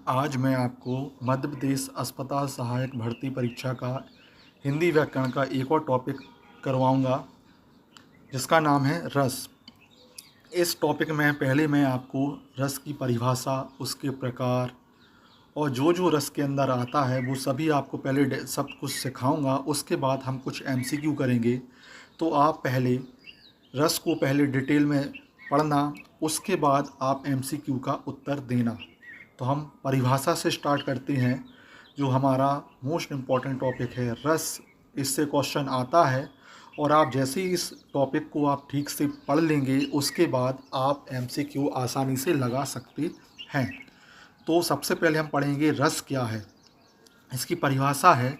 आज मैं आपको मध्य प्रदेश अस्पताल सहायक भर्ती परीक्षा का हिंदी व्याकरण का एक और टॉपिक करवाऊंगा जिसका नाम है रस। इस टॉपिक में पहले मैं आपको रस की परिभाषा, उसके प्रकार और जो जो रस के अंदर आता है वो सभी आपको पहले सब कुछ सिखाऊंगा। उसके बाद हम कुछ एमसीक्यू करेंगे। तो आप पहले रस को पहले डिटेल में पढ़ना, उसके बाद आप एमसीक्यू का उत्तर देना। तो हम परिभाषा से स्टार्ट करते हैं, जो हमारा मोस्ट इम्पॉर्टेंट टॉपिक है रस। इससे क्वेश्चन आता है और आप जैसे ही इस टॉपिक को आप ठीक से पढ़ लेंगे उसके बाद आप एमसीक्यू आसानी से लगा सकते हैं। तो सबसे पहले हम पढ़ेंगे रस क्या है। इसकी परिभाषा है,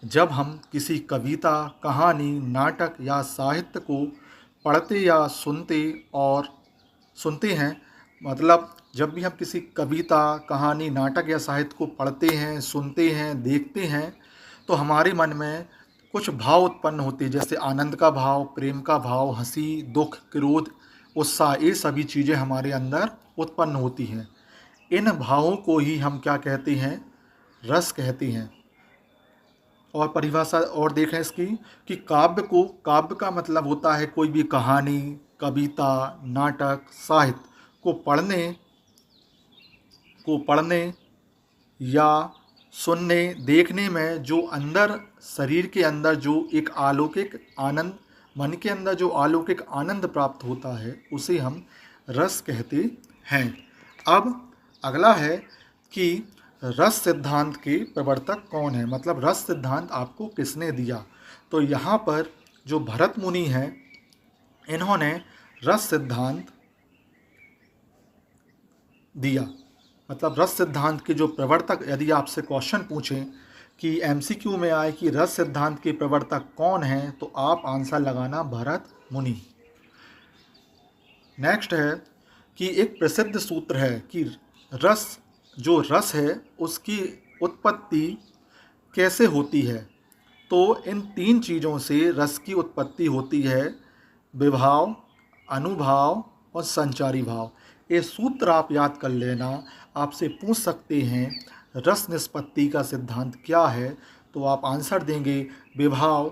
जब हम किसी कविता, कहानी, नाटक या साहित्य को पढ़ते या सुनते हैं, मतलब जब भी हम किसी कविता, कहानी, नाटक या साहित्य को पढ़ते हैं, सुनते हैं, देखते हैं तो हमारे मन में कुछ भाव उत्पन्न होते हैं, जैसे आनंद का भाव, प्रेम का भाव, हंसी, दुख, क्रोध, उत्साह, ये सभी चीज़ें हमारे अंदर उत्पन्न होती हैं। इन भावों को ही हम क्या कहते हैं? रस कहते हैं। और परिभाषा और देखें इसकी कि काव्य का मतलब होता है कोई भी कहानी, कविता, नाटक, साहित्य को पढ़ने या सुनने, देखने में जो अंदर शरीर के अंदर जो एक अलौकिक आनंद, मन के अंदर जो अलौकिक आनंद प्राप्त होता है उसे हम रस कहते हैं। अब अगला है कि रस सिद्धांत के प्रवर्तक कौन है, मतलब रस सिद्धांत आपको किसने दिया। तो यहाँ पर जो भरत मुनि हैं, इन्होंने रस सिद्धांत दिया। मतलब रस सिद्धांत के जो प्रवर्तक, यदि आपसे क्वेश्चन पूछें कि एमसीक्यू में आए कि रस सिद्धांत के प्रवर्तक कौन हैं, तो आप आंसर लगाना भरत मुनि। नेक्स्ट है कि एक प्रसिद्ध सूत्र है कि जो रस है उसकी उत्पत्ति कैसे होती है। तो इन तीन चीज़ों से रस की उत्पत्ति होती है, विभाव, अनुभाव और संचारी भाव। ये सूत्र आप याद कर लेना। आपसे पूछ सकते हैं रस निष्पत्ति का सिद्धांत क्या है, तो आप आंसर देंगे विभाव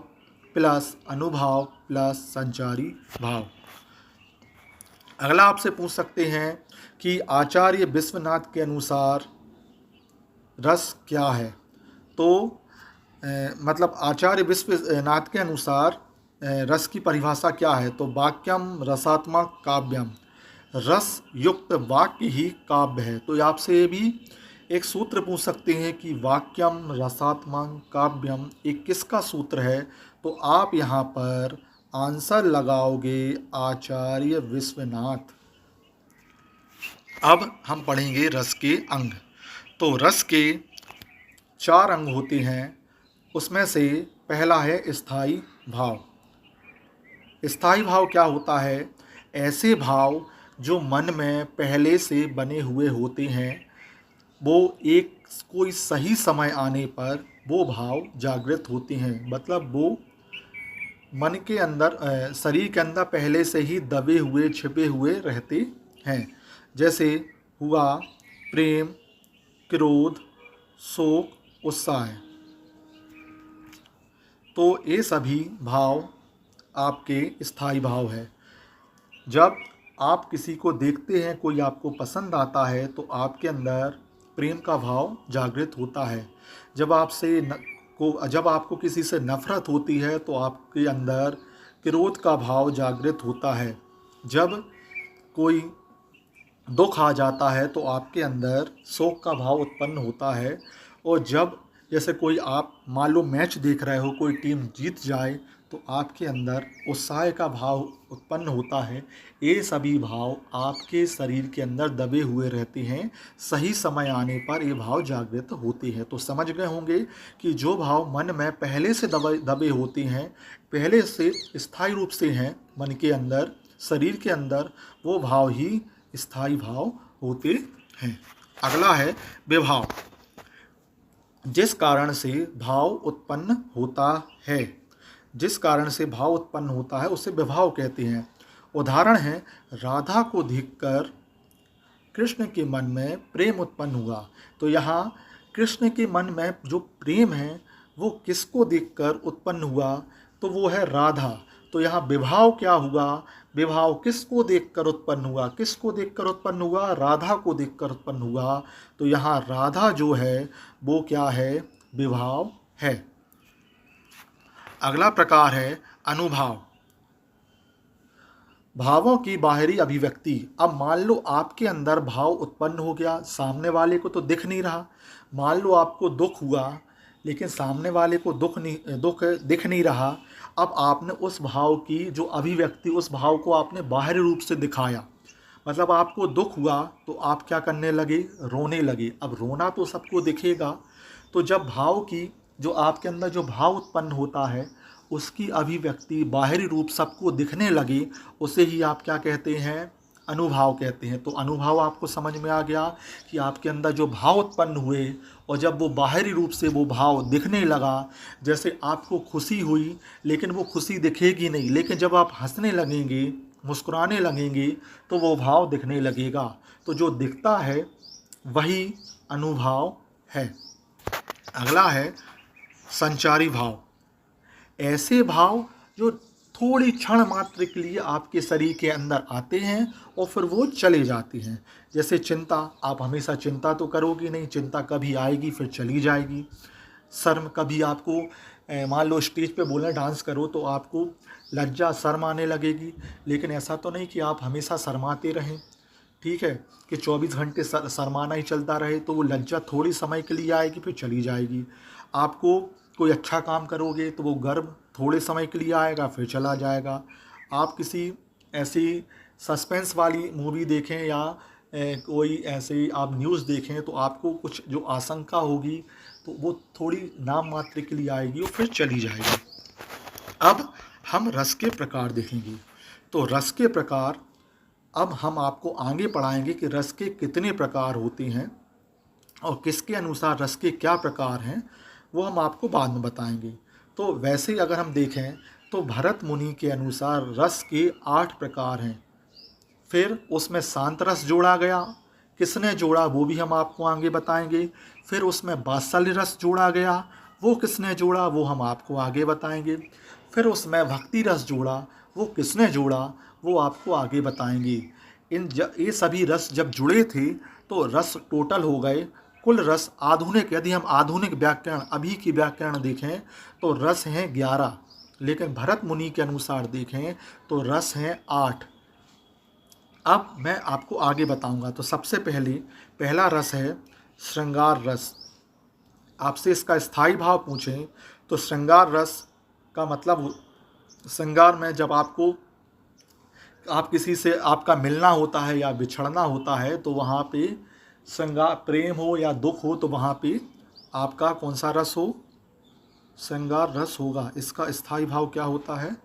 प्लस अनुभाव प्लस संचारी भाव। अगला आपसे पूछ सकते हैं कि आचार्य विश्वनाथ के अनुसार रस क्या है। तो मतलब आचार्य विश्वनाथ के अनुसार रस की परिभाषा क्या है। तो वाक्यम रसात्मक काव्यम, रस युक्त वाक्य ही काव्य है। तो आपसे ये भी एक सूत्र पूछ सकते हैं कि वाक्यम रसात्मक काव्यम एक किसका सूत्र है। तो आप यहाँ पर आंसर लगाओगे आचार्य विश्वनाथ। अब हम पढ़ेंगे रस के अंग। तो रस के 4 अंग होते हैं। उसमें से पहला है स्थायी भाव। स्थायी भाव क्या होता है? ऐसे भाव जो मन में पहले से बने हुए होते हैं, वो एक कोई सही समय आने पर वो भाव जागृत होते हैं। मतलब वो मन के अंदर, शरीर के अंदर पहले से ही दबे हुए, छिपे हुए रहते हैं। जैसे हुआ प्रेम, क्रोध, शोक, उत्साह। तो ये सभी भाव आपके स्थायी भाव है। जब आप किसी को देखते हैं, कोई आपको पसंद आता है, तो आपके अंदर प्रेम का भाव जागृत होता है। जब आपको किसी से नफरत होती है तो आपके अंदर क्रोध का भाव जागृत होता है। जब कोई दुख आ जाता है तो आपके अंदर शोक का भाव उत्पन्न होता है। और जब जैसे कोई, आप मान लो मैच देख रहे हो, कोई टीम जीत जाए तो आपके अंदर उत्साह का भाव उत्पन्न होता है। ये सभी भाव आपके शरीर के अंदर दबे हुए रहते हैं, सही समय आने पर ये भाव जागृत होते हैं। तो समझ गए होंगे कि जो भाव मन में पहले से दबे होते हैं, पहले से स्थायी रूप से हैं मन के अंदर, शरीर के अंदर, वो भाव ही स्थायी भाव होते हैं। अगला है विभाव। जिस कारण से भाव उत्पन्न होता है, उसे विभाव कहते हैं। उदाहरण है, राधा को देखकर कृष्ण के मन में प्रेम उत्पन्न हुआ। तो यहाँ कृष्ण के मन में जो प्रेम है वो किसको देखकर उत्पन्न हुआ, तो वो है राधा। तो यहाँ विभाव क्या हुआ, विभाव किसको देखकर उत्पन्न हुआ, किसको देखकर उत्पन्न हुआ, राधा को देखकर उत्पन्न हुआ। तो यहाँ राधा जो है वो क्या है, विभाव है। अगला प्रकार है अनुभाव, भावों की बाहरी अभिव्यक्ति। अब मान लो आपके अंदर भाव उत्पन्न हो गया, सामने वाले को तो दिख नहीं रहा। मान लो आपको दुख हुआ लेकिन सामने वाले को दुख दिख नहीं रहा। अब आपने उस भाव की जो अभिव्यक्ति, उस भाव को आपने बाहरी रूप से दिखाया। मतलब आपको दुख हुआ तो आप क्या करने लगे, रोने लगे। अब रोना तो सबको दिखेगा, तो जब भाव की जो आपके अंदर जो भाव उत्पन्न होता है उसकी अभिव्यक्ति बाहरी रूप सबको दिखने लगे, उसे ही आप क्या कहते हैं, अनुभाव कहते हैं। तो अनुभाव आपको समझ में आ गया कि आपके अंदर जो भाव उत्पन्न हुए और जब वो बाहरी रूप से वो भाव दिखने लगा, जैसे आपको खुशी हुई लेकिन वो खुशी दिखेगी नहीं, लेकिन जब आप हंसने लगेंगे, मुस्कुराने लगेंगे तो वो भाव दिखने लगेगा। तो जो दिखता है वही अनुभाव है। अगला है संचारी भाव, ऐसे भाव जो थोड़ी क्षण मात्र के लिए आपके शरीर के अंदर आते हैं और फिर वो चले जाते हैं। जैसे चिंता, आप हमेशा चिंता तो करोगे नहीं, चिंता कभी आएगी फिर चली जाएगी। शर्म, कभी आपको मान लो स्टेज पे बोलना, डांस करो तो आपको लज्जा शर्म आने लगेगी, लेकिन ऐसा तो नहीं कि आप हमेशा शर्माते रहें। ठीक है, कि 24 घंटे शर्माना ही चलता रहे, तो वो लज्जा थोड़ी समय के लिए आएगी फिर चली जाएगी। आपको कोई अच्छा काम करोगे तो वो गर्व थोड़े समय के लिए आएगा फिर चला जाएगा। आप किसी ऐसी सस्पेंस वाली मूवी देखें या कोई ऐसे आप न्यूज़ देखें तो आपको कुछ जो आशंका होगी तो वो थोड़ी नाम मात्र के लिए आएगी और फिर चली जाएगी। अब हम रस के प्रकार देखेंगे। तो रस के प्रकार अब हम आपको आगे पढ़ाएंगे कि रस के कितने प्रकार होते हैं और किसके अनुसार रस के क्या प्रकार हैं, वो हम आपको बाद में बताएंगे। तो वैसे ही अगर हम देखें तो भरत मुनि के अनुसार रस के 8 प्रकार हैं। फिर उसमें शांत रस जोड़ा गया, किसने जोड़ा वो भी हम आपको आगे बताएंगे। फिर उसमें वात्सल्य रस जोड़ा गया, वो किसने जोड़ा वो हम आपको आगे बताएंगे। फिर उसमें भक्ति रस जोड़ा, वो किसने जोड़ा वो आपको आगे बताएंगे। ये सभी रस जब जुड़े थे तो रस टोटल हो गए कुल रस आधुनिक, यदि हम आधुनिक व्याकरण अभी की व्याकरण देखें तो रस हैं 11, लेकिन भरत मुनि के अनुसार देखें तो रस हैं 8। अब मैं आपको आगे बताऊंगा। तो सबसे पहला रस है श्रृंगार रस। आपसे इसका स्थायी भाव पूछें तो श्रृंगार रस का मतलब, श्रृंगार में जब आप किसी से आपका मिलना होता है या बिछड़ना होता है तो वहाँ पे श्रृंगार, प्रेम हो या दुख हो तो वहाँ पे आपका कौन सा रस हो, श्रृंगार रस होगा। इसका स्थायी भाव क्या होता है,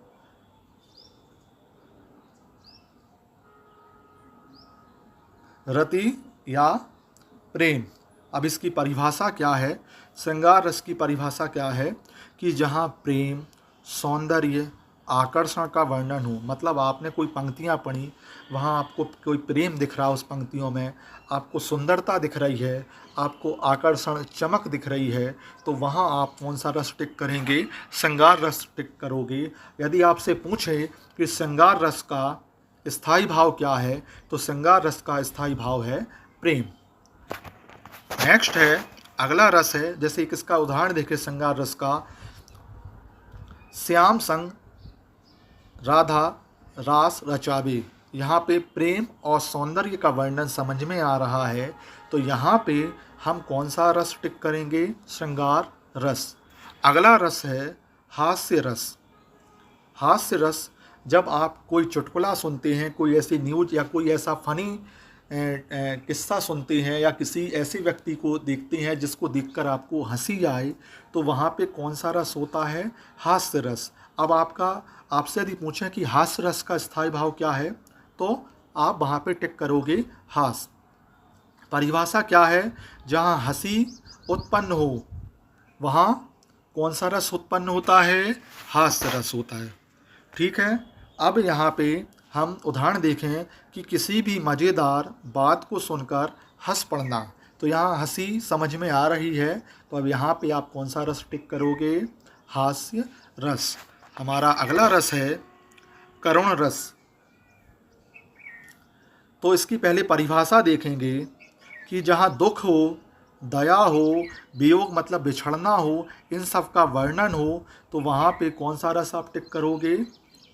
रति या प्रेम। अब इसकी परिभाषा क्या है, श्रृंगार रस की परिभाषा क्या है कि जहाँ प्रेम, सौंदर्य, आकर्षण का वर्णन हो। मतलब आपने कोई पंक्तियाँ पढ़ी, वहाँ आपको कोई प्रेम दिख रहा है, उस पंक्तियों में आपको सुंदरता दिख रही है, आपको आकर्षण, चमक दिख रही है, तो वहाँ आप कौन सा रस टिक करेंगे, श्रृंगार रस टिक करोगे। यदि आपसे पूछे कि श्रृंगार रस का स्थायी भाव क्या है तो श्रृंगार रस का स्थायी भाव है प्रेम। नेक्स्ट है अगला रस है, जैसे किसका उदाहरण देखें श्रृंगार रस का, श्याम संग राधा रास रचावे। यहाँ पे प्रेम और सौंदर्य का वर्णन समझ में आ रहा है, तो यहाँ पे हम कौन सा रस टिक करेंगे, श्रृंगार रस। अगला रस है हास्य रस। हास्य रस, जब आप कोई चुटकुला सुनते हैं, कोई ऐसी न्यूज या कोई ऐसा फनी किस्सा सुनते हैं या किसी ऐसे व्यक्ति को देखते हैं जिसको देखकर आपको हंसी आए, तो वहाँ पे कौन सा रस होता है, हास्य रस। अब आपसे यदि पूछें कि हास्य रस का स्थायी भाव क्या है तो आप वहाँ पे टिक करोगे हास्य। परिभाषा क्या है, जहाँ हंसी उत्पन्न हो वहाँ कौन सा रस उत्पन्न होता है, हास्य रस होता है। ठीक है, अब यहाँ पे हम उदाहरण देखें कि किसी भी मज़ेदार बात को सुनकर हंस पड़ना। तो यहाँ हंसी समझ में आ रही है, तो अब यहाँ पे आप कौन सा रस टिक करोगे? हास्य रस। हमारा अगला रस है करुण रस। तो इसकी पहले परिभाषा देखेंगे कि जहाँ दुख हो, दया हो, वियोग मतलब बिछड़ना हो, इन सब का वर्णन हो, तो वहाँ पे कौन सा रस आप टिक करोगे?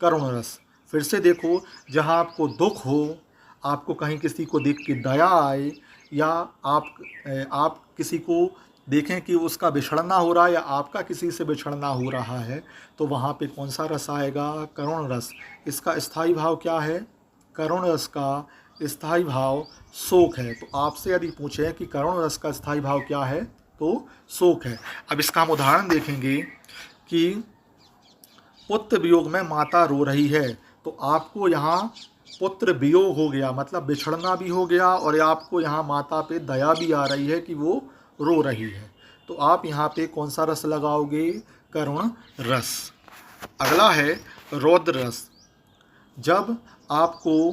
करुण रस। फिर से देखो, जहाँ आपको दुख हो, आपको कहीं किसी को देख के दया आए, या आप किसी को देखें कि उसका बिछड़ना हो रहा है या आपका किसी से बिछड़ना हो रहा है, तो वहाँ पे कौन सा रस आएगा? करुण रस। इसका स्थायी भाव क्या है? करुण रस का स्थायी भाव शोक है। तो आपसे यदि पूछें कि करुण रस का स्थायी भाव क्या है, तो शोक है। अब इसका हम उदाहरण देखेंगे कि पुत्र वियोग में माता रो रही है। तो आपको यहाँ पुत्र वियोग हो गया, मतलब बिछड़ना भी हो गया, और आपको यहाँ माता पे दया भी आ रही है कि वो रो रही है। तो आप यहाँ पे कौन सा रस लगाओगे? करुण रस। अगला है रौद्र रस। जब आपको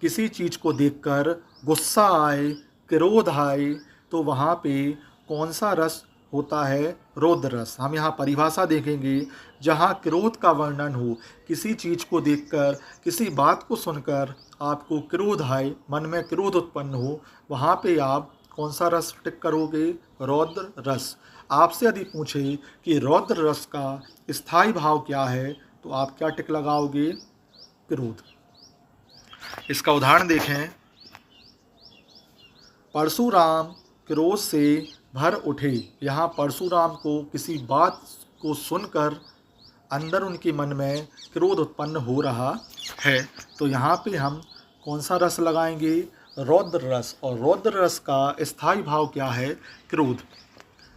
किसी चीज़ को देखकर गुस्सा आए, क्रोध आए, तो वहाँ पे कौन सा रस होता है? रौद्र रस। हम यहाँ परिभाषा देखेंगे, जहाँ क्रोध का वर्णन हो, किसी चीज़ को देखकर, किसी बात को सुनकर आपको क्रोध आए, मन में क्रोध उत्पन्न हो, वहाँ पे आप कौन सा रस टिक करोगे? रौद्र रस। आपसे यदि पूछे कि रौद्र रस का स्थायी भाव क्या है, तो आप क्या टिक लगाओगे? क्रोध। इसका उदाहरण देखें, परशुराम क्रोध से भर उठे। यहाँ परशुराम को किसी बात को सुनकर अंदर उनके मन में क्रोध उत्पन्न हो रहा है, तो यहाँ पे हम कौन सा रस लगाएंगे? रौद्र रस। और रौद्र रस का स्थायी भाव क्या है? क्रोध।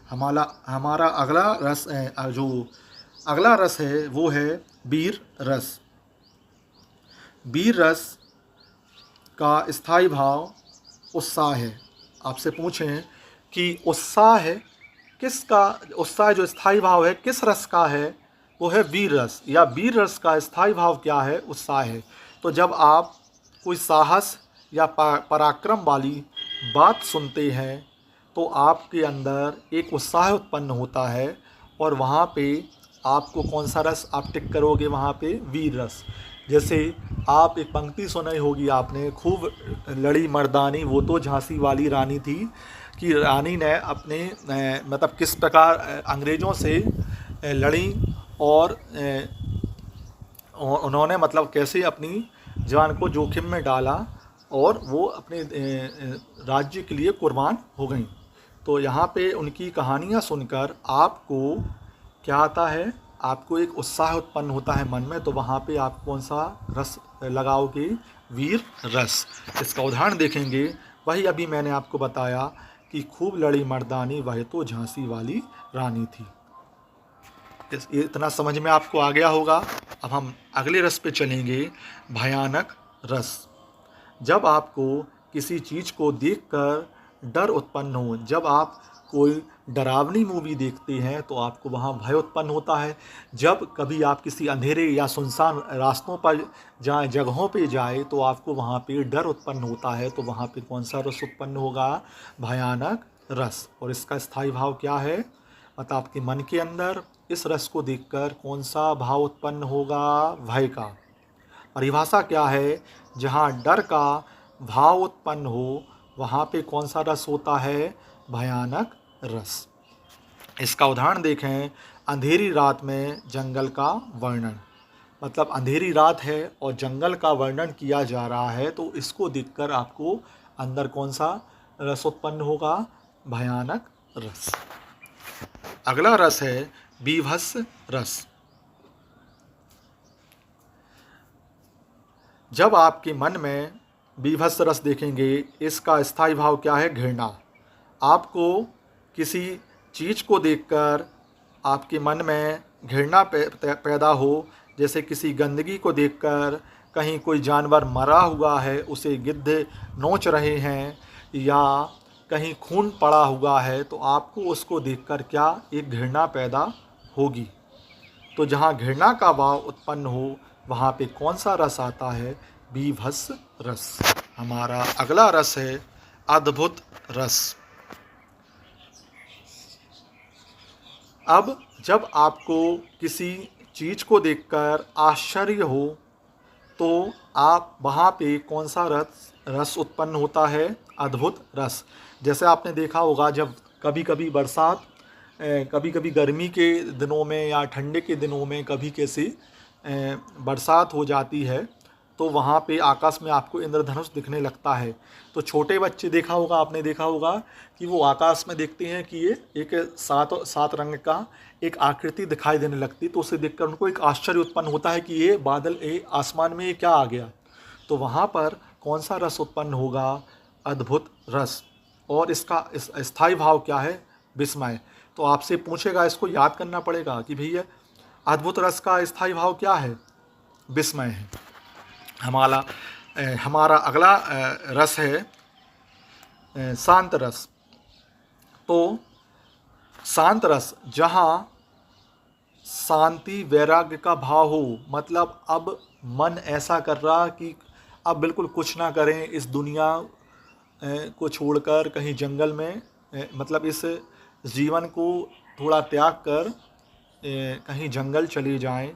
हमारा अगला रस अगला रस है वो है वीर रस। वीर रस का स्थायी भाव उत्साह है। आपसे पूछें कि उत्साह है किसका? उत्साह जो स्थायी भाव है किस रस का है? वो है वीर रस, या वीर रस का स्थायी भाव क्या है? उत्साह है। तो जब आप कोई साहस या पराक्रम वाली बात सुनते हैं, तो आपके अंदर एक उत्साह उत्पन्न होता है, और वहाँ पे आपको कौन सा रस आप टिक करोगे? वहाँ पे वीर रस। जैसे आप एक पंक्ति सुनी होगी आपने, खूब लड़ी मर्दानी वो तो झांसी वाली रानी थी, कि रानी ने अपने मतलब किस प्रकार अंग्रेज़ों से लड़ी, और उन्होंने मतलब कैसे अपनी जान को जोखिम में डाला, और वो अपने राज्य के लिए कुर्बान हो गई। तो यहाँ पे उनकी कहानियाँ सुनकर आपको क्या आता है? आपको एक उत्साह उत्पन्न होता है मन में, तो वहाँ पे आप कौन सा रस लगाओगे? वीर रस। इसका उदाहरण देखेंगे, वही अभी मैंने आपको बताया कि खूब लड़ी मर्दानी वह तो झांसी वाली रानी थी। इतना समझ में आपको आ गया होगा। अब हम अगले रस पे चलेंगे, भयानक रस। जब आपको किसी चीज़ को देखकर डर उत्पन्न हो, जब आप कोई डरावनी मूवी देखते हैं, तो आपको वहाँ भय उत्पन्न होता है। जब कभी आप किसी अंधेरे या सुनसान रास्तों पर जाए, जगहों पे जाए, तो आपको वहाँ पे डर उत्पन्न होता है, तो वहाँ पे कौन सा रस उत्पन्न होगा? भयानक रस। और इसका स्थायी भाव क्या है? मतलब आपके मन के अंदर इस रस को देखकर कौन सा भाव उत्पन्न होगा? भय का। परिभाषा क्या है? जहाँ डर का भाव उत्पन्न हो, वहाँ पे कौन सा रस होता है? भयानक रस। इसका उदाहरण देखें, अंधेरी रात में जंगल का वर्णन। मतलब अंधेरी रात है और जंगल का वर्णन किया जा रहा है, तो इसको देखकर आपको अंदर कौन सा रस उत्पन्न होगा? भयानक रस। अगला रस है बीभत्स रस। जब आपके मन में बीभत्स रस देखेंगे, इसका स्थायी भाव क्या है? घृणा। आपको किसी चीज़ को देखकर आपके मन में घृणा पैदा हो, जैसे किसी गंदगी को देखकर, कहीं कोई जानवर मरा हुआ है उसे गिद्ध नोच रहे हैं, या कहीं खून पड़ा हुआ है, तो आपको उसको देखकर क्या? एक घृणा पैदा होगी। तो जहाँ घृणा का भाव उत्पन्न हो, वहाँ पे कौन सा रस आता है? बीभत्स रस। हमारा अगला रस है अद्भुत रस। अब जब आपको किसी चीज़ को देखकर आश्चर्य हो तो आप वहाँ पे कौन सा रस रस उत्पन्न होता है? अद्भुत रस। जैसे आपने देखा होगा जब कभी कभी बरसात, कभी कभी गर्मी के दिनों में या ठंडे के दिनों में कभी कैसी बरसात हो जाती है तो वहाँ पे आकाश में आपको इंद्रधनुष दिखने लगता है। तो छोटे बच्चे देखा होगा, आपने देखा होगा कि वो आकाश में देखते हैं कि ये एक सात सात रंग का एक आकृति दिखाई देने लगती, तो उसे देखकर उनको एक आश्चर्य उत्पन्न होता है कि ये बादल, ये आसमान में ये क्या आ गया। तो वहाँ पर कौन सा रस उत्पन्न होगा? अद्भुत रस। और इसका स्थायी भाव क्या है? विस्मय। तो आपसे पूछेगा, इसको याद करना पड़ेगा कि भैया अद्भुत रस का स्थायी भाव क्या है? विस्मय है। हमारा अगला रस है शांत रस। तो शांत रस जहाँ शांति वैराग्य का भाव हो, मतलब अब मन ऐसा कर रहा कि अब बिल्कुल कुछ ना करें, इस दुनिया को छोड़कर कहीं जंगल में, मतलब इस जीवन को थोड़ा त्याग कर कहीं जंगल चले जाएं,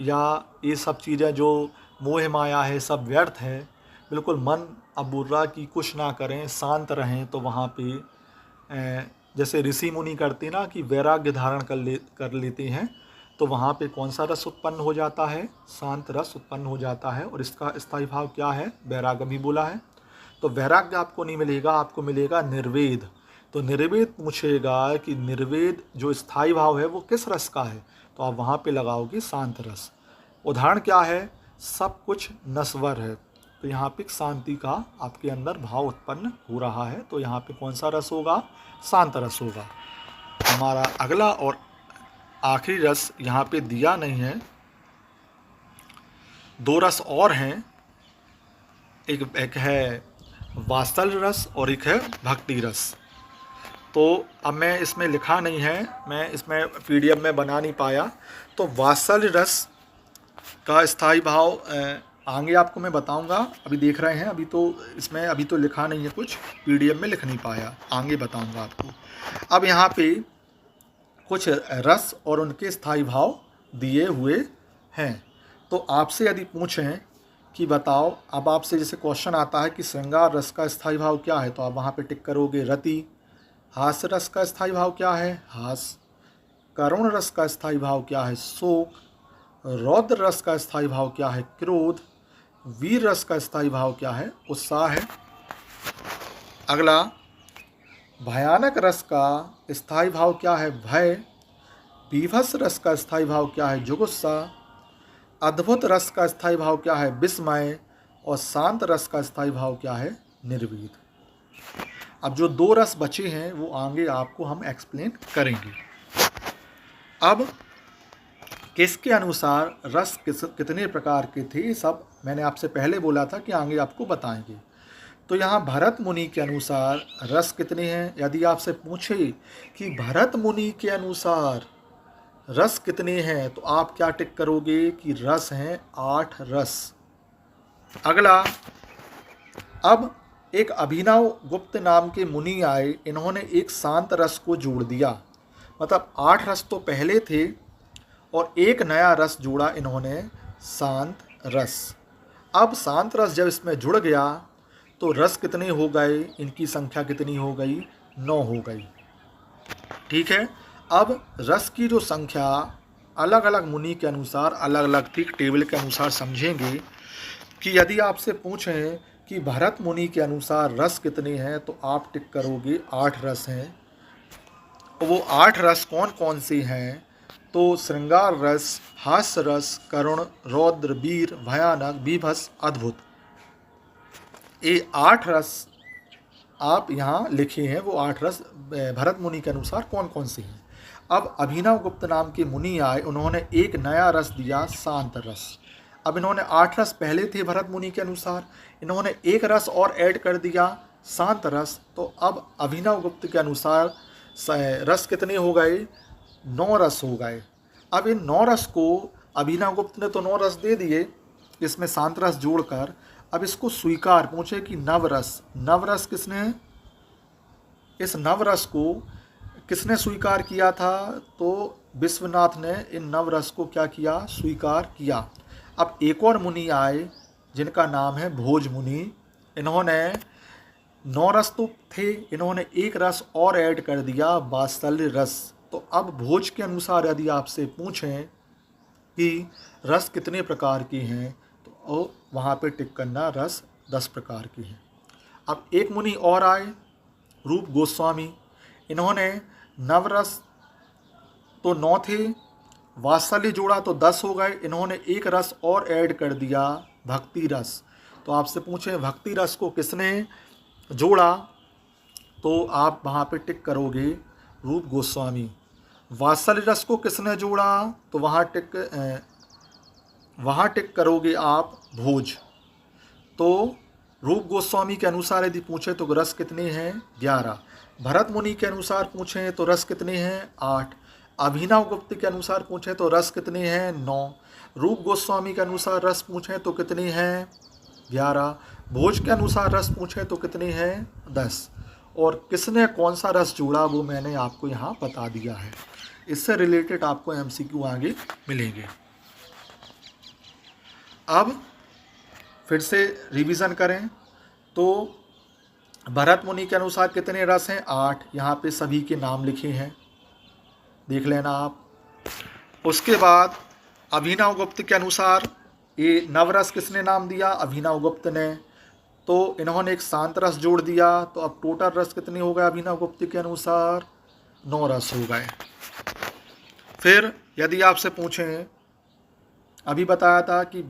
या ये सब चीज़ें जो मोह माया है सब व्यर्थ है, बिल्कुल मन अब बोल रहा कि कुछ ना करें, शांत रहें। तो वहाँ पे जैसे ऋषि मुनि करते ना कि वैराग्य धारण कर लेते हैं, तो वहाँ पे कौन सा रस उत्पन्न हो जाता है? शांत रस उत्पन्न हो जाता है। और इसका स्थायी भाव क्या है? वैराग्य भी बोला है। तो वैराग्य आपको नहीं मिलेगा, आपको मिलेगा निर्वेद। तो निर्वेद पूछेगा कि निर्वेद जो स्थायी भाव है वो किस रस का है? तो आप वहाँ पे लगाओगे शांत रस। उदाहरण क्या है? सब कुछ नश्वर है। तो यहाँ पे शांति का आपके अंदर भाव उत्पन्न हो रहा है। तो यहाँ पे कौन सा रस होगा? शांत रस होगा। हमारा अगला और आखिरी रस यहाँ पे दिया नहीं है, दो रस और हैं। एक है वात्सल्य रस और एक है भक्ति रस। तो अब मैं इसमें लिखा नहीं है, मैं इसमें पीडीएफ में बना नहीं पाया। तो वात्सल्य रस का स्थायी भाव आगे आपको मैं बताऊंगा। अभी देख रहे हैं, अभी तो लिखा नहीं है, कुछ पीडीएफ में लिख नहीं पाया, आगे बताऊंगा आपको। अब यहाँ पे कुछ रस और उनके स्थायी भाव दिए हुए हैं। तो आपसे यदि पूछें कि बताओ, अब आपसे जैसे क्वेश्चन आता है कि श्रृंगार रस का स्थायी भाव क्या है, तो आप वहाँ पे टिक करोगे रति। हास्य रस का स्थायी भाव क्या है? हास। करुण रस का स्थायी भाव क्या है? शोक। रौद्र रस का स्थायी भाव क्या है? क्रोध। वीर रस का स्थायी भाव क्या है? उत्साह है। अगला भयानक रस का स्थायी भाव क्या है? भय। बीभत्स रस का स्थायी भाव क्या है? जुगुप्सा। अद्भुत रस का स्थायी भाव क्या है? विस्मय। और शांत रस का स्थायी भाव क्या है? निर्वेद। अब जो दो रस बचे हैं वो आगे आपको हम एक्सप्लेन करेंगे। अब किसके अनुसार रस कितने प्रकार के थे, सब मैंने आपसे पहले बोला था कि आगे आपको बताएंगे। तो यहाँ भरत मुनि के अनुसार रस कितने हैं? यदि आपसे पूछे कि भरत मुनि के अनुसार रस कितने हैं, तो आप क्या टिक करोगे कि रस हैं 8 रस। अगला, अब एक अभिनव गुप्त नाम के मुनि आए, इन्होंने एक शांत रस को जोड़ दिया। मतलब 8 रस तो पहले थे और एक नया रस जोड़ा इन्होंने, शांत रस। अब शांत रस जब इसमें जुड़ गया तो रस कितने हो गए? इनकी संख्या कितनी हो गई? 9 हो गई। ठीक है। अब रस की जो संख्या अलग अलग मुनि के अनुसार अलग अलग थी, टेबल के अनुसार समझेंगे कि यदि आपसे पूछें कि भरत मुनि के अनुसार रस कितने हैं, तो आप टिक करोगे 8 रस हैं। वो 8 रस कौन कौन से हैं? तो श्रृंगार रस, हास्य रस, करुण, रौद्र, वीर, भयानक, बीभत्स, अद्भुत। ये 8 रस आप यहाँ लिखे हैं। वो 8 रस भरत मुनि के अनुसार कौन कौन से हैं। अब अभिनव गुप्त नाम के मुनि आए, उन्होंने एक नया रस दिया, शांत रस। अब इन्होंने 8 रस पहले थे भरत मुनि के अनुसार, इन्होंने एक रस और ऐड कर दिया, शांत रस। तो अब अभिनव गुप्त के अनुसार रस कितने हो गए? 9 रस हो गए। अब इन 9 रस को अभिनवगुप्त ने तो 9 रस दे दिए, इसमें शांत रस जोड़कर। अब इसको स्वीकार पूछे कि नवरस, नवरस किसने, इस नवरस को किसने स्वीकार किया था? तो विश्वनाथ ने इन नवरस को क्या किया? स्वीकार किया। अब एक और मुनि आए जिनका नाम है भोज मुनि। इन्होंने 9 रस तो थे, इन्होंने एक रस और ऐड कर दिया, वात्सल्य रस। तो अब भोज के अनुसार यदि आपसे पूछें कि रस कितने प्रकार की हैं, तो वहाँ पे टिक करना, रस 10 प्रकार की हैं। अब एक मुनि और आए, रूप गोस्वामी। इन्होंने नवरस तो 9 थे, वात्सल्य जोड़ा तो 10 हो गए, इन्होंने एक रस और ऐड कर दिया, भक्ति रस। तो आपसे पूछें भक्ति रस को किसने जोड़ा, तो आप वहाँ पे टिक करोगे रूप गोस्वामी। वात्सल्य रस को किसने जोड़ा, तो वहाँ टिक करोगे आप भोज। तो रूप गोस्वामी के अनुसार यदि पूछे तो रस कितने हैं? 11। भरत मुनि के अनुसार पूछें तो रस कितने हैं? 8। अभिनव गुप्त के अनुसार पूछें तो रस कितने हैं? 9। रूप गोस्वामी के अनुसार रस पूछें तो कितने हैं? 11। भोज के अनुसार रस पूछें तो कितने हैं? 10। और किसने कौन सा रस जोड़ा वो मैंने आपको यहाँ बता दिया है। इससे रिलेटेड आपको MCQ आगे मिलेंगे। अब फिर से रिवीजन करें तो भरत मुनि के अनुसार कितने रस हैं? 8। यहाँ पे सभी के नाम लिखे हैं, देख लेना आप। उसके बाद अभिनव गुप्त के अनुसार ये नवरस किसने नाम दिया? अभिनव गुप्त ने। तो इन्होंने एक शांत रस जोड़ दिया, तो अब टोटल रस कितने हो गए अभिनव गुप्त के अनुसार? 9 रस हो गए। फिर यदि आपसे पूछें, अभी बताया था कि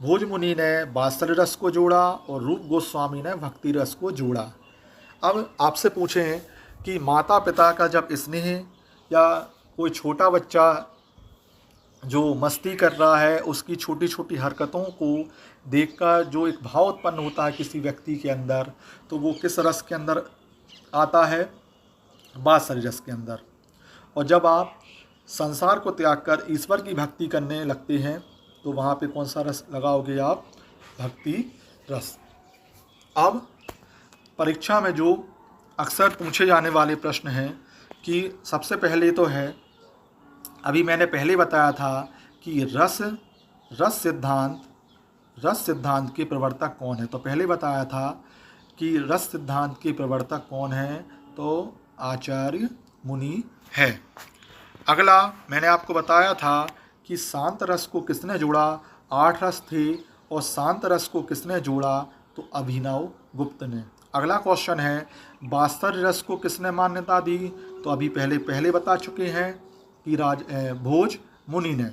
भोज मुनि ने वात्सल्य रस को जोड़ा और रूप गोस्वामी ने भक्ति रस को जोड़ा। अब आपसे पूछें कि माता पिता का जब स्नेह या कोई छोटा बच्चा जो मस्ती कर रहा है उसकी छोटी छोटी हरकतों को देखकर जो एक भाव उत्पन्न होता है किसी व्यक्ति के अंदर, तो वो किस रस के अंदर आता है? वात्सल्य रस के अंदर। और जब आप संसार को त्याग कर ईश्वर की भक्ति करने लगते हैं तो वहाँ पे कौन सा रस लगाओगे आप? भक्ति रस। अब परीक्षा में जो अक्सर पूछे जाने वाले प्रश्न हैं कि सबसे पहले तो है, अभी मैंने पहले बताया था कि रस सिद्धांत के प्रवर्तक कौन है। तो पहले बताया था कि रस सिद्धांत के प्रवर्तक कौन है, तो आचार्य मुनि है। अगला मैंने आपको बताया था कि शांत रस को किसने जोड़ा? 8 रस थे और शांत रस को किसने जोड़ा? तो अभिनव गुप्त ने। अगला क्वेश्चन है वात्सल्य रस को किसने मान्यता दी? तो अभी पहले बता चुके हैं कि भोज मुनि ने।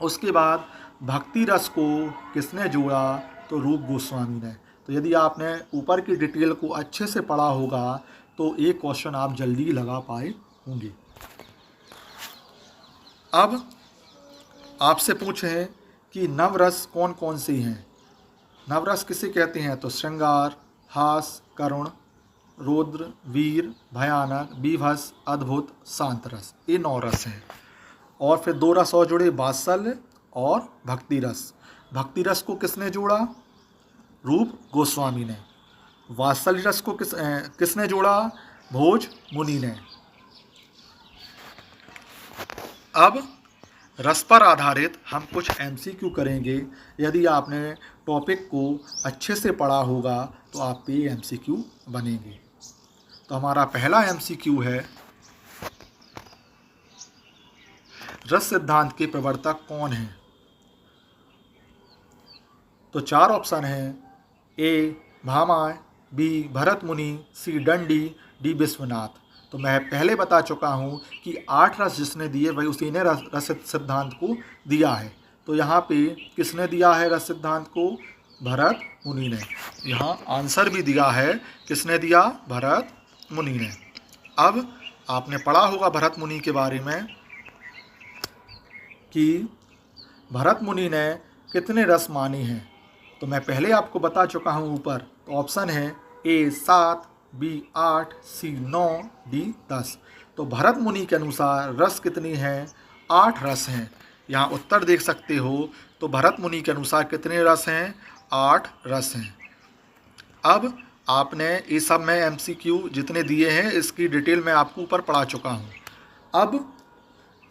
उसके बाद भक्ति रस को किसने जोड़ा? तो रूप गोस्वामी ने। तो यदि आपने ऊपर की डिटेल को अच्छे से पढ़ा होगा तो एक क्वेश्चन आप जल्दी लगा पाए होंगे। अब आपसे पूछें कि नवरस कौन कौन सी हैं? नवरस किसे कहते हैं? तो श्रृंगार, हास, करुण, रौद्र, वीर, भयानक, बीभत्स, अद्भुत, शांत रस। ये 9 रस हैं। और फिर 2 रस और जुड़े, वात्सल्य और भक्ति रस। भक्ति रस को किसने जोड़ा? रूप गोस्वामी ने। वात्सल्य रस को किसने जोड़ा? भोज मुनि ने। अब रस पर आधारित हम कुछ MCQ करेंगे। यदि आपने टॉपिक को अच्छे से पढ़ा होगा तो आप पे MCQ बनेंगे। तो हमारा पहला MCQ है, रस सिद्धांत के प्रवर्तक कौन हैं? तो 4 ऑप्शन हैं, A भामाय, B भरत मुनि, C दंडी, D विश्वनाथ। तो मैं पहले बता चुका हूँ कि 8 रस जिसने दिए वही उसी ने रस सिद्धांत को दिया है। तो यहाँ पे किसने दिया है रस सिद्धांत को? भरत मुनि ने। यहाँ आंसर भी दिया है, किसने दिया? भरत मुनि ने। अब आपने पढ़ा होगा भरत मुनि के बारे में कि भरत मुनि ने कितने रस माने हैं। तो मैं पहले आपको बता चुका हूँ ऊपर। तो ऑप्शन है A 7, B 8, C 9, D 10। तो भरत मुनि के अनुसार रस कितनी हैं? 8 रस हैं। यहाँ उत्तर देख सकते हो। तो भरत मुनि के अनुसार कितने रस हैं? 8 रस हैं। अब आपने ये सब मैं MCQ जितने दिए हैं इसकी डिटेल मैं आपको ऊपर पढ़ा चुका हूँ। अब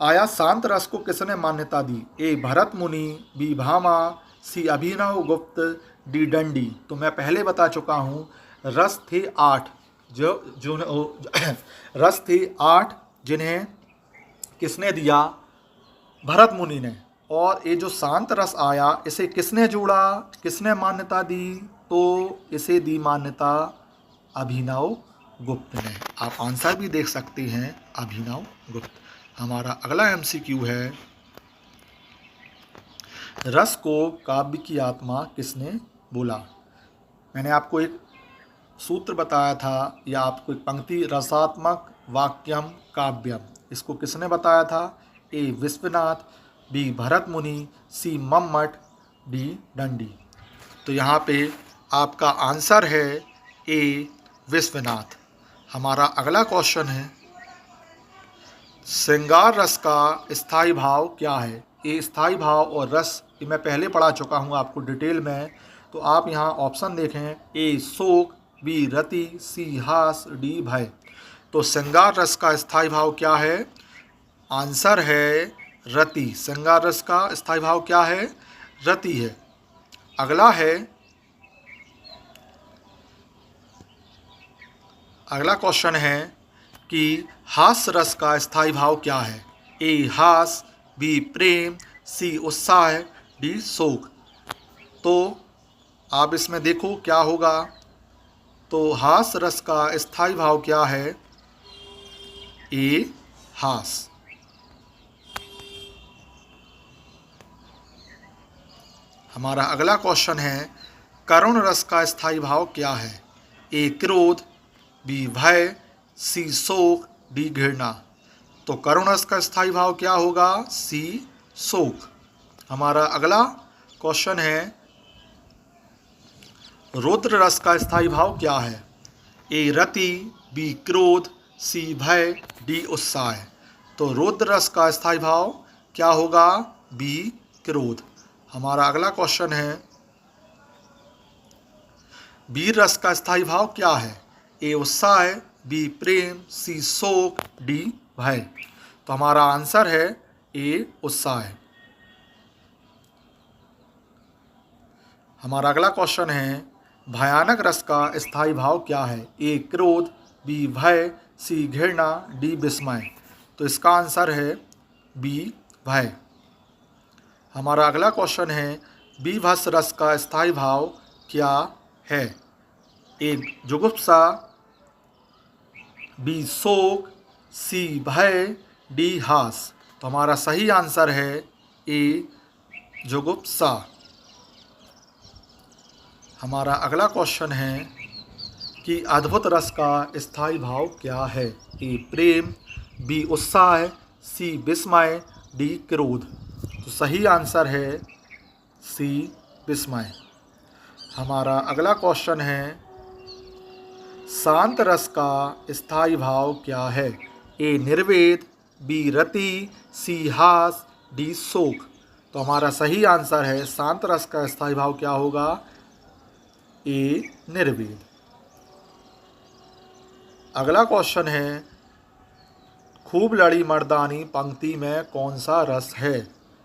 आया शांत रस को किसने मान्यता दी? ए भरत मुनि, बी भामा, सी अभिनव गुप्त, डी दंडी। तो मैं पहले बता चुका हूँ रस थे 8 जो रस थे 8 जिन्हें किसने दिया? भरत मुनि ने। और ये जो शांत रस आया इसे किसने जोड़ा, किसने मान्यता दी? तो इसे दी मान्यता अभिनव गुप्त ने। आप आंसर भी देख सकते हैं अभिनव गुप्त। हमारा अगला MCQ है, रस को काव्य की आत्मा किसने बोला? मैंने आपको एक सूत्र बताया था या आपको एक पंक्ति, रसात्मक वाक्यम काव्यम। इसको किसने बताया था? ए विश्वनाथ, बी भरत मुनि, सी मम्मट, डी दंडी। तो यहाँ पे आपका आंसर है ए विश्वनाथ। हमारा अगला क्वेश्चन है, श्रृंगार रस का स्थायी भाव क्या है? ये स्थायी भाव और रस ये मैं पहले पढ़ा चुका हूँ आपको डिटेल में। तो आप यहाँ ऑप्शन देखें, ए शोक, बी रति, सी हास, डी भय। तो श्रृंगार रस का स्थायी भाव क्या है? आंसर है रति। श्रृंगार रस का स्थायी भाव क्या है? रति है। अगला क्वेश्चन है कि हास रस का स्थायी भाव क्या है? ए हास, बी प्रेम, सी उत्साह, डी शोक। तो आप इसमें देखो क्या होगा। तो हास रस का स्थायी भाव क्या है? ए हास। हमारा अगला क्वेश्चन है, करुण रस का स्थायी भाव क्या है? ए क्रोध, बी भय, सी शोक, डी घृणा। तो करुण रस का स्थायी भाव क्या होगा? सी शोक। हमारा अगला क्वेश्चन है, रौद्र रस का स्थायी भाव क्या है? ए रति, बी क्रोध, सी भय, डी उत्साह। तो रौद्र रस का स्थायी भाव क्या होगा? बी क्रोध। हमारा अगला क्वेश्चन है, वीर रस का स्थायी भाव क्या है? ए उत्साह, बी प्रेम, सी शोक, डी भय। तो हमारा आंसर है ए उत्साह। हमारा अगला क्वेश्चन है, भयानक रस का स्थायी भाव क्या है? ए क्रोध, बी भय, सी घृणा, डी विस्मय। तो इसका आंसर है बी भय। हमारा अगला क्वेश्चन है, बीभत्स रस का स्थायी भाव क्या है? ए जुगुप्सा, बी शोक, सी भय, डी हास। तो हमारा सही आंसर है ए जुगुप्सा। हमारा अगला क्वेश्चन है कि अद्भुत रस का स्थायी भाव क्या है? ए प्रेम, बी उत्साह, सी विस्मय, डी क्रोध। तो सही आंसर है सी विस्मय। हमारा अगला क्वेश्चन है, शांत रस का स्थायी भाव क्या है? ए निर्वेद, बी रति, सी हास, डी शोक। तो हमारा सही आंसर है शांत रस का स्थायी भाव क्या होगा? ए निर्वेद। अगला क्वेश्चन है, खूब लड़ी मर्दानी पंक्ति में कौन सा रस है?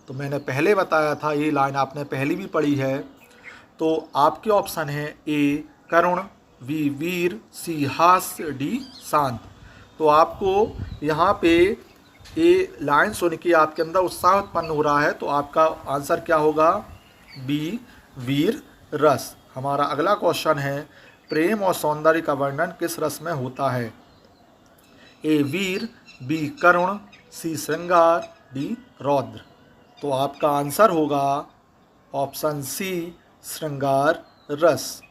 तो मैंने पहले बताया था, ये लाइन आपने पहली भी पढ़ी है। तो आपके ऑप्शन है ए करुण, बी वीर, सी हास्य, डी शांत। तो आपको यहाँ पे ये लाइन सुन के आपके अंदर उत्साह उत्पन्न हो रहा है, तो आपका आंसर क्या होगा? बी वीर रस। हमारा अगला क्वेश्चन है, प्रेम और सौंदर्य का वर्णन किस रस में होता है? ए वीर, बी करुण, सी श्रृंगार, डी रौद्र। तो आपका आंसर होगा ऑप्शन सी श्रृंगार रस।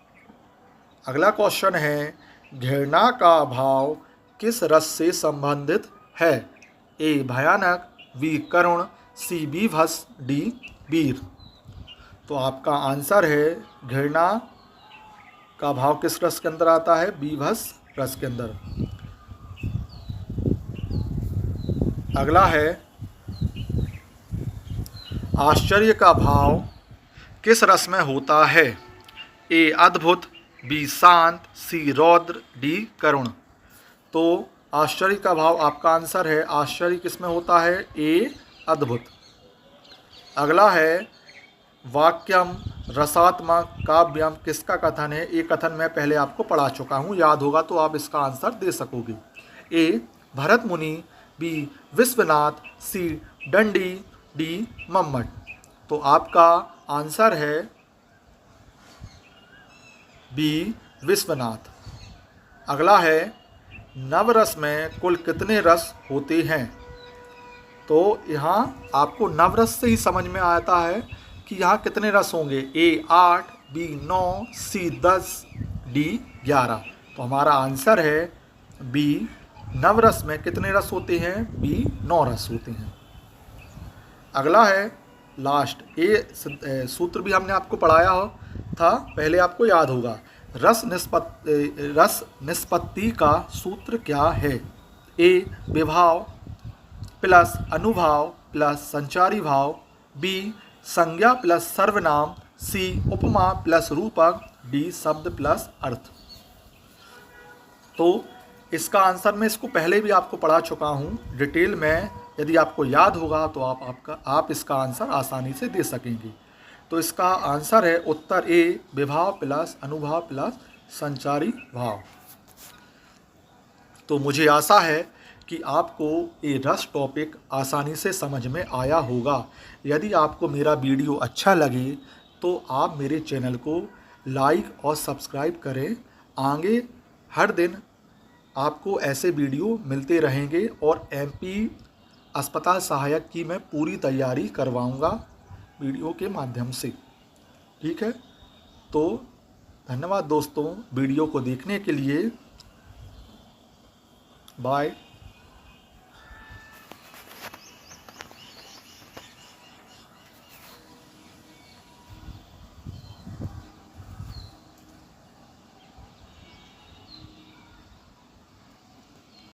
अगला क्वेश्चन है, घृणा का भाव किस रस से संबंधित है? ए भयानक, बी करुण, सी बीभत्स, डी वीर। तो आपका आंसर है घृणा का भाव किस रस के अंदर आता है? बीभत्स रस के अंदर। अगला है, आश्चर्य का भाव किस रस में होता है? ए अद्भुत, बी शांत, सी रौद्र, डी करुण। तो आश्चर्य का भाव आपका आंसर है। आश्चर्य किस में होता है? ए अद्भुत। अगला है वाक्यम रसात्मक काव्यम किसका कथन है? ये कथन मैं पहले आपको पढ़ा चुका हूँ, याद होगा तो आप इसका आंसर दे सकोगे। ए भरत मुनि, बी विश्वनाथ, सी दंडी, डी मम्मट। तो आपका आंसर है बी विश्वनाथ। अगला है नवरस में कुल कितने रस होते हैं? तो यहाँ आपको नवरस से ही समझ में आता है कि यहाँ कितने रस होंगे। ए 8, बी 9, सी 10, डी 11। तो हमारा आंसर है बी नवरस में कितने रस होते हैं? बी 9 रस होते हैं। अगला है लास्ट ए सूत्र भी हमने आपको पढ़ाया था, पहले आपको याद होगा। रस निष्पत्ति का सूत्र क्या है? ए विभाव प्लस अनुभाव प्लस संचारी भाव, बी संज्ञा प्लस सर्वनाम, सी उपमा प्लस रूपक, डी शब्द प्लस अर्थ। तो इसका आंसर मैं इसको पहले भी आपको पढ़ा चुका हूँ डिटेल में। यदि आपको याद होगा तो आप इसका आंसर आसानी से दे सकेंगे। तो इसका आंसर है उत्तर ए विभाव प्लस अनुभाव प्लस संचारी भाव। तो मुझे आशा है कि आपको ये रस टॉपिक आसानी से समझ में आया होगा। यदि आपको मेरा वीडियो अच्छा लगे तो आप मेरे चैनल को लाइक और सब्सक्राइब करें। आगे हर दिन आपको ऐसे वीडियो मिलते रहेंगे और एमपी अस्पताल सहायक की मैं पूरी तैयारी करवाऊंगा वीडियो के माध्यम से। ठीक है, तो धन्यवाद दोस्तों वीडियो को देखने के लिए। बाय।